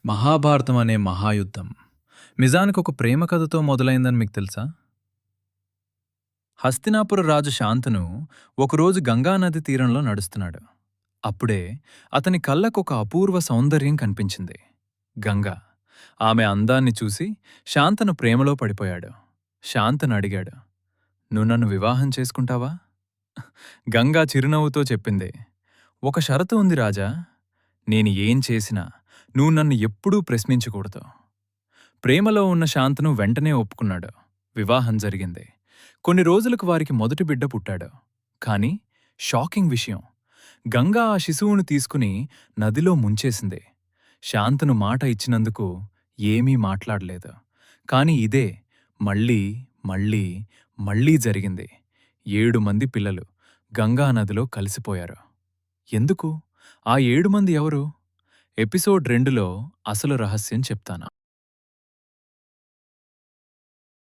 మహాభారతం అనే మహాయుద్ధం నిజానికి ఒక ప్రేమ కథతో మొదలైందని మీకు తెలుసా? హస్తినాపుర రాజు శాంతను ఒకరోజు గంగానది తీరంలో నడుస్తున్నాడు. అప్పుడే అతని కళ్ళకొక అపూర్వ సౌందర్యం కనిపించింది. గంగ. ఆమె అందాన్ని చూసి శాంతను ప్రేమలో పడిపోయాడు. శాంతను అడిగాడు, నువ్వు నన్ను వివాహం చేసుకుంటావా? గంగా చిరునవ్వుతో చెప్పింది, ఒక షరతు ఉంది రాజా. నేను ఏం చేసినా నువ్వు నన్ను ఎప్పుడూ ప్రశ్నించకూడదు. ప్రేమలో ఉన్న శాంతను వెంటనే ఒప్పుకున్నాడు. వివాహం జరిగింది. కొన్ని రోజులకు వారికి మొదటి బిడ్డ పుట్టాడు. కాని షాకింగ్ విషయం, గంగా ఆ శిశువును తీసుకుని నదిలో ముంచేసింది. శాంతను మాట ఇచ్చినందుకు ఏమీ మాట్లాడలేదు. కాని ఇదే మళ్ళీ మళ్ళీ మళ్ళీ జరిగింది. 7 మంది పిల్లలు గంగా నదిలో కలిసిపోయారు. ఎందుకు? ఆ 7 మంది ఎవరు? ఎపిసోడ్ 2లో అసలు రహస్యం చెప్తాను.